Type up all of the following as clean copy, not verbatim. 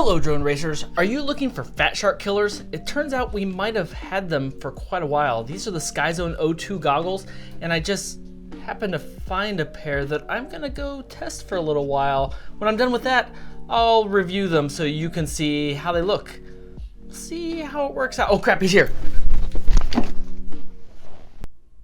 Hello drone racers, are you looking for FatShark Killers? It turns out we might have had them for quite a while. These are the Skyzone Sky02 goggles, and I just happened to find a pair that I'm gonna go test for a little while. When I'm done with that, I'll review them so you can see how they look. See how it works out. Oh crap, he's here.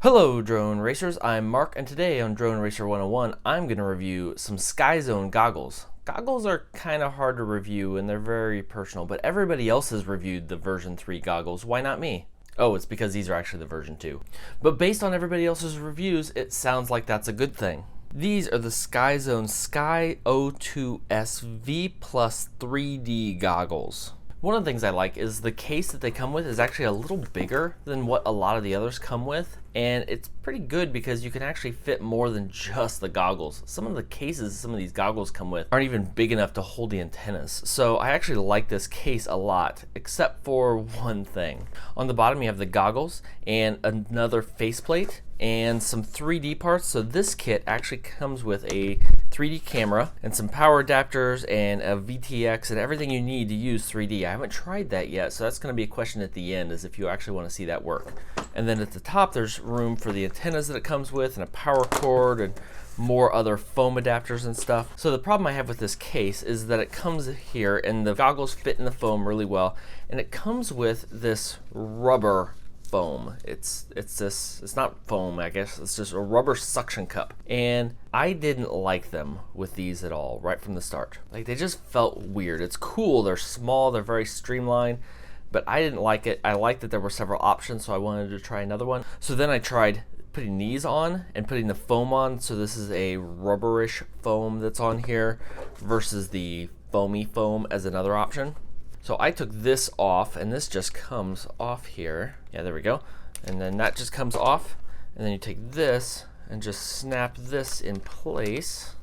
Hello drone racers, I'm Mark, and today on Drone Racer 101, I'm gonna review some Skyzone goggles. Goggles are kind of hard to review and they're very personal, but everybody else has reviewed the version 3 goggles. Why not me? Oh, it's because these are actually the version 2. But based on everybody else's reviews, it sounds like that's a good thing. These are the Skyzone Sky02S V Plus 3D goggles. One of the things I like is the case that they come with is actually a little bigger than what a lot of the others come with, and it's pretty good because you can actually fit more than just the goggles. Some of the cases some of these goggles come with aren't even big enough to hold the antennas, so I actually like this case a lot, except for one thing. On the bottom you have the goggles and another faceplate and some 3D parts. So this kit actually comes with a 3D camera and some power adapters and a VTX and everything you need to use 3D. I haven't tried that yet, so that's going to be a question at the end, is if you actually want to see that work. And then at the top there's room for the antennas that it comes with and a power cord and more other foam adapters and stuff. So the problem I have with this case is that it comes here and the goggles fit in the foam really well, and it comes with this rubber foam. It's not foam, I guess, it's just a rubber suction cup. And I didn't like them with these at all right from the start. Like, they just felt weird. It's cool, they're small, they're very streamlined, but I didn't like it. I liked that there were several options, so I wanted to try another one. So then I tried putting these on and putting the foam on. So this is a rubberish foam that's on here versus the foamy foam as another option. So I took this off, and this just comes off here. Yeah, there we go. And then that just comes off, and then you take this and just snap this in place.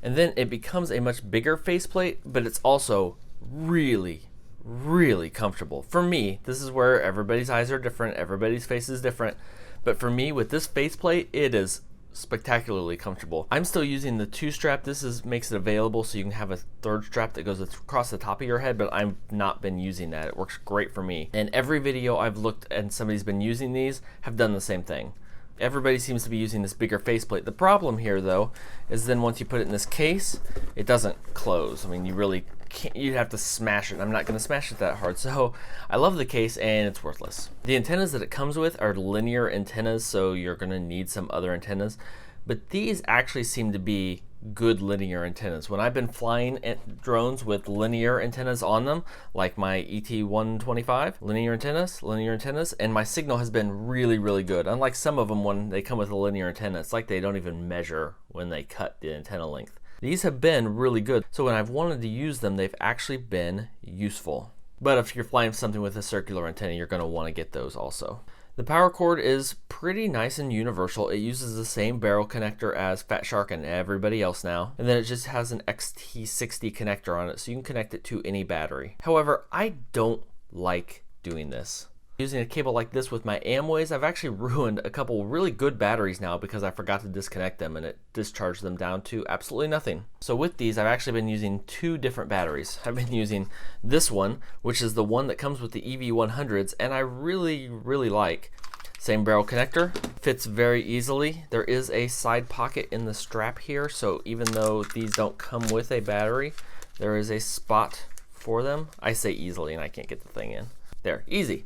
And then it becomes a much bigger faceplate, but it's also really, really comfortable. For me, this is where everybody's eyes are different, everybody's face is different, but for me, with this faceplate, it is spectacularly comfortable. I'm still using the 2-strap. This makes it available so you can have a 3rd strap that goes across the top of your head, but I've not been using that. It works great for me. And every video I've looked and somebody's been using these have done the same thing. Everybody seems to be using this bigger faceplate. The problem here though is then once you put it in this case, it doesn't close. I mean, you really can't, you'd have to smash it. I'm not going to smash it that hard. So I love the case and it's worthless. The antennas that it comes with are linear antennas, so you're going to need some other antennas. But these actually seem to be good linear antennas. When I've been flying drones with linear antennas on them, like my ET125, linear antennas, and my signal has been really, really good. Unlike some of them when they come with a linear antenna, it's like they don't even measure when they cut the antenna length. These have been really good. So when I've wanted to use them, they've actually been useful. But if you're flying something with a circular antenna, you're going to want to get those also. The power cord is pretty nice and universal. It uses the same barrel connector as FatShark and everybody else now. And then it just has an XT60 connector on it, so you can connect it to any battery. However, I don't like doing this. Using a cable like this with my Aomways, I've actually ruined a couple really good batteries now because I forgot to disconnect them and it discharged them down to absolutely nothing. So with these, I've actually been using 2 different batteries. I've been using this one, which is the one that comes with the EV100s, and I really, really like. Same barrel connector, fits very easily. There is a side pocket in the strap here, so even though these don't come with a battery, there is a spot for them. I say easily and I can't get the thing in. There, easy.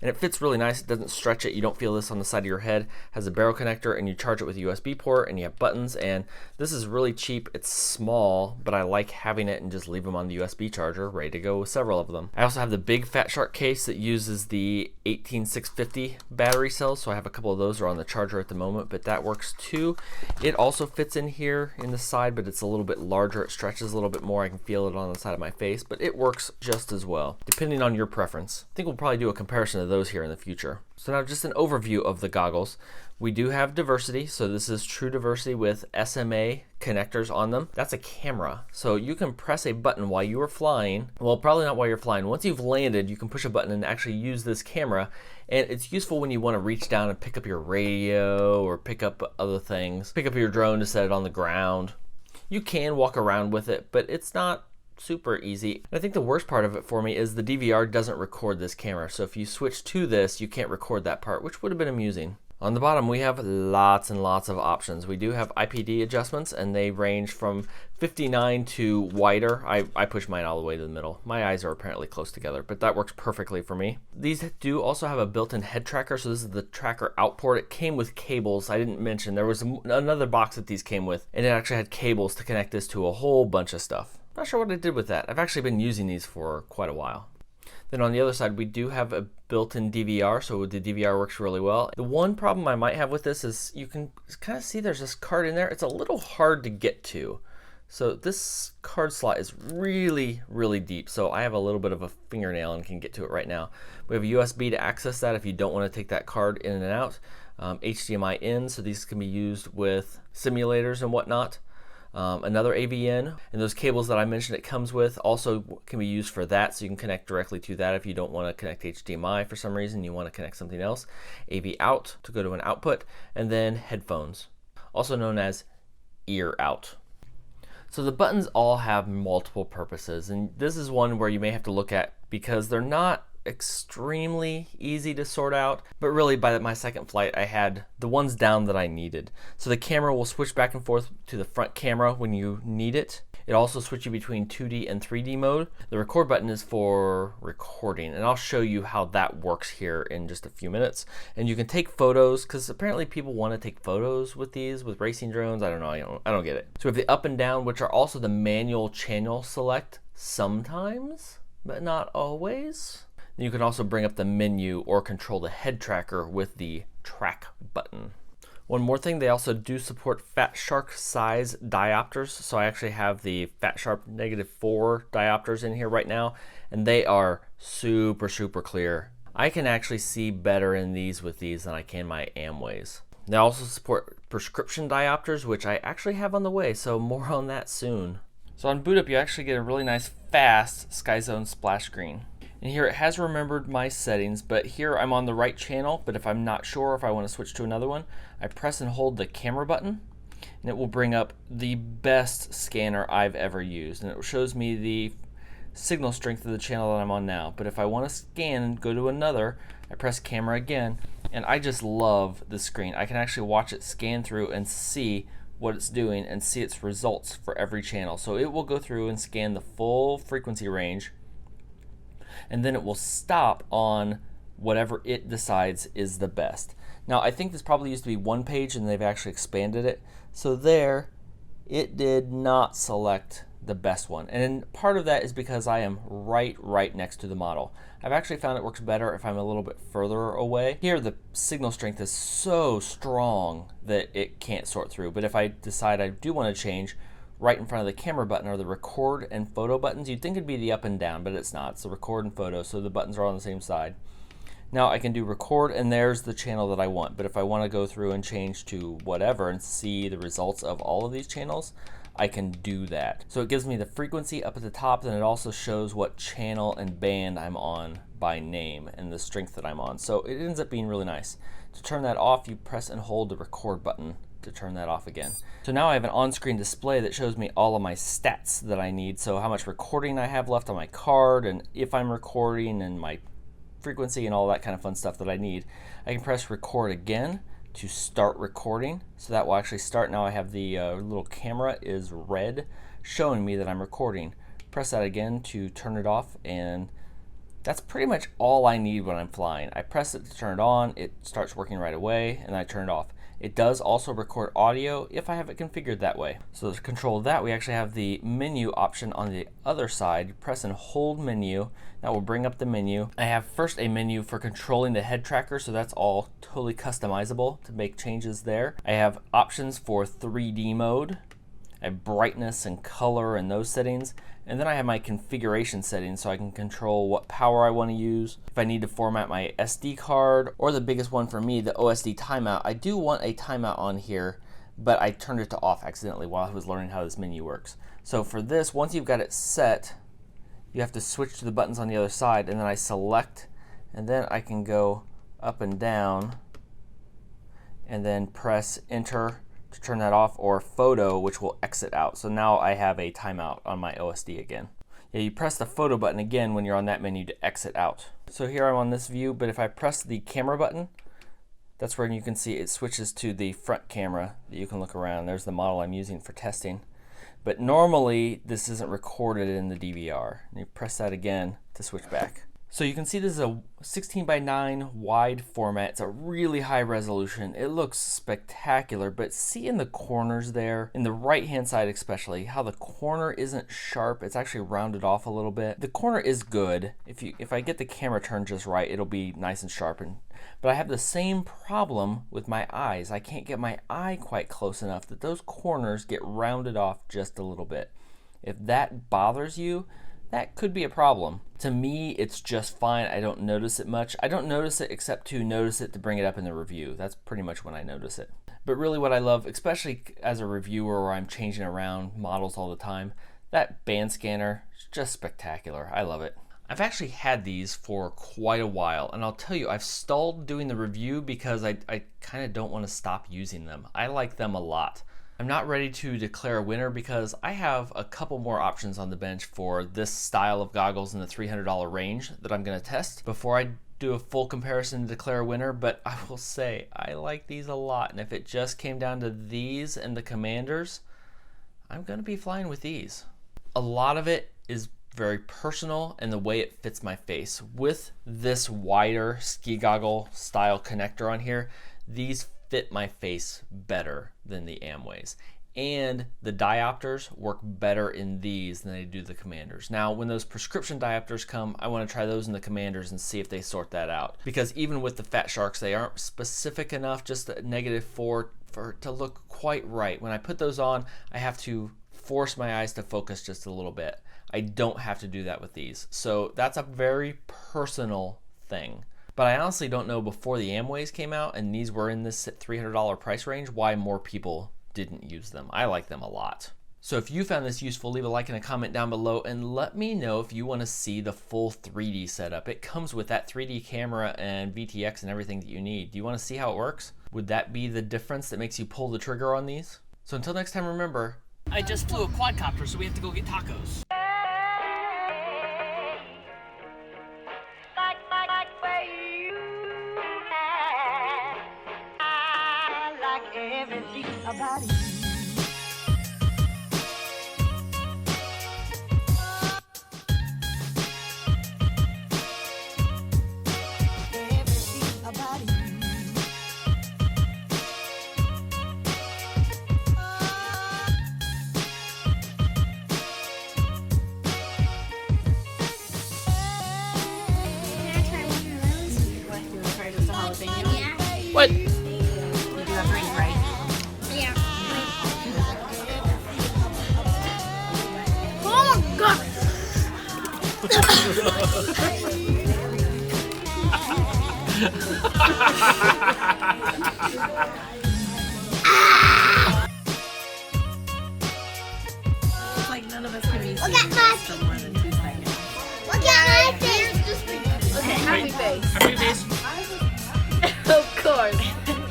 And it fits really nice. It doesn't stretch it. You don't feel this on the side of your head. It has a barrel connector and you charge it with a USB port and you have buttons, and this is really cheap. It's small, but I like having it and just leave them on the USB charger ready to go with several of them. I also have the big FatShark case that uses the 18650 battery cells, so I have a couple of those are on the charger at the moment, but that works too. It also fits in here in the side, but it's a little bit larger. It stretches a little bit more. I can feel it on the side of my face, but it works just as well, depending on your preference. I think we'll probably do a comparison of those here in the future. So now just an overview of the goggles. We do have diversity, so this is true diversity with SMA connectors on them. That's a camera, so you can press a button while you are flying. Well, probably not while you're flying. Once you've landed, you can push a button and actually use this camera, and it's useful when you want to reach down and pick up your radio or pick up other things. Pick up your drone to set it on the ground. You can walk around with it, but it's not super easy. I think the worst part of it for me is the DVR doesn't record this camera. So if you switch to this, you can't record that part, which would have been amusing. On the bottom, we have lots and lots of options. We do have Ipd adjustments, and they range from 59 to wider. I push mine all the way to the middle. My eyes are apparently close together, but that works perfectly for me. These do also have a built-in head tracker, so this is the tracker out port. It came with cables. I didn't mention there was another box that these came with, and it actually had cables to connect this to a whole bunch of stuff. Not sure what I did with that. I've actually been using these for quite a while. Then on the other side, we do have a built-in DVR, so the DVR works really well. The one problem I might have with this is you can kind of see there's this card in there. It's a little hard to get to. So this card slot is really, really deep. So I have a little bit of a fingernail and can get to it right now. We have a USB to access that if you don't want to take that card in and out. HDMI in, so these can be used with simulators and whatnot. Another AV-in, and those cables that I mentioned it comes with also can be used for that, so you can connect directly to that if you don't want to connect HDMI for some reason, you want to connect something else. AV out to go to an output, and then headphones, also known as ear out. So the buttons all have multiple purposes, and this is one where you may have to look at because they're not extremely easy to sort out, but really by my second flight I had the ones down that I needed. So the camera will switch back and forth to the front camera when you need it. It also switches you between 2D and 3D mode. The record button is for recording, and I'll show you how that works here in just a few minutes. And you can take photos, because apparently people want to take photos with these, with racing drones. I don't know, I don't get it. So we have the up and down, which are also the manual channel select sometimes, but not always. You can also bring up the menu or control the head tracker with the track button. One more thing, they also do support FatShark size diopters. So I actually have the FatShark -4 diopters in here right now, and they are super, super clear. I can actually see better in these with these than I can my Aomways. They also support prescription diopters, which I actually have on the way, so more on that soon. So on boot up, you actually get a really nice fast Skyzone splash screen. And here it has remembered my settings, but here I'm on the right channel, but if I'm not sure if I want to switch to another one, I press and hold the camera button, and it will bring up the best scanner I've ever used. And it shows me the signal strength of the channel that I'm on now. But if I want to scan and go to another, I press camera again, and I just love the screen. I can actually watch it scan through and see what it's doing and see its results for every channel. So it will go through and scan the full frequency range, and then it will stop on whatever it decides is the best. Now I think this probably used to be one page and they've actually expanded it. So there, it did not select the best one. And part of that is because I am right next to the model. I've actually found it works better if I'm a little bit further away. Here the signal strength is so strong that it can't sort through. But if I decide I do want to change, right in front of the camera button are the record and photo buttons. You'd think it'd be the up and down, but it's not. It's the record and photo, so the buttons are on the same side. Now I can do record, and there's the channel that I want. But if I want to go through and change to whatever and see the results of all of these channels, I can do that. So it gives me the frequency up at the top, and it also shows what channel and band I'm on by name and the strength that I'm on. So it ends up being really nice. To turn that off, you press and hold the record button to turn that off again. So now I have an on-screen display that shows me all of my stats that I need. So how much recording I have left on my card, and if I'm recording, and my frequency and all that kind of fun stuff that I need. I can press record again to start recording. So that will actually start. Now I have the little camera is red showing me that I'm recording. Press that again to turn it off, and that's pretty much all I need when I'm flying. I press it to turn it on, it starts working right away, and I turn it off. It does also record audio if I have it configured that way. So to control that, we actually have the menu option on the other side. You press and hold menu. That will bring up the menu. I have first a menu for controlling the head tracker, so that's all totally customizable to make changes there. I have options for 3D mode, I have brightness and color and those settings. And then I have my configuration settings, so I can control what power I want to use. If I need to format my SD card, or the biggest one for me, the Osd Timeout. I do want a timeout on here, but I turned it to off accidentally while I was learning how this menu works. So for this, once you've got it set, you have to switch to the buttons on the other side, and then I select, and then I can go up and down, and then press enter to turn that off, or photo, which will exit out. So now I have a timeout on my OSD again. Yeah, you press the photo button again when you're on that menu to exit out. So here I'm on this view, but if I press the camera button, that's where you can see it switches to the front camera that you can look around. There's the model I'm using for testing. But normally this isn't recorded in the DVR. And you press that again to switch back. So you can see this is a 16:9 wide format. It's a really high resolution. It looks spectacular, but see in the corners there, in the right hand side especially, how the corner isn't sharp. It's actually rounded off a little bit. The corner is good. If I get the camera turned just right, it'll be nice and sharpened. But I have the same problem with my eyes. I can't get my eye quite close enough that those corners get rounded off just a little bit. If that bothers you, that could be a problem. To me, it's just fine. I don't notice it much. I don't notice it except to notice it to bring it up in the review. That's pretty much when I notice it. But really what I love, especially as a reviewer where I'm changing around models all the time, that band scanner is just spectacular. I love it. I've actually had these for quite a while, and I'll tell you, I've stalled doing the review because I kind of don't want to stop using them. I like them a lot. I'm not ready to declare a winner because I have a couple more options on the bench for this style of goggles in the $300 range that I'm going to test before I do a full comparison to declare a winner. But I will say I like these a lot, and if it just came down to these and the Commanders, I'm going to be flying with these. A lot of it is very personal and the way it fits my face. With this wider ski goggle style connector on here, these fit my face better than the Aomways. And the diopters work better in these than they do the Commanders. Now, when those prescription diopters come, I want to try those in the Commanders and see if they sort that out. Because even with the FatSharks, they aren't specific enough, just a -4 for to look quite right. When I put those on, I have to force my eyes to focus just a little bit. I don't have to do that with these. So that's a very personal thing. But I honestly don't know before the Aomways came out and these were in this $300 price range why more people didn't use them. I like them a lot. So if you found this useful, leave a like and a comment down below and let me know if you want to see the full 3D setup. It comes with that 3D camera and VTX and everything that you need. Do you want to see how it works? Would that be the difference that makes you pull the trigger on these? So until next time, remember, I just flew a quadcopter, so we have to go get tacos. Everything about you. Everything about you. Can I try one of those? What, you want to try this jalapeno? Yeah. What? You do have green, right? Yeah. Oh my god! It's like none of us can be Look at my for more than 2 seconds. Look at my face! Okay, happy face. Happy face. Of course.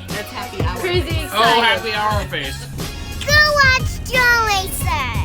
That's happy hour. Crazy excited. Oh, happy hour face. Go watch Joe Racer!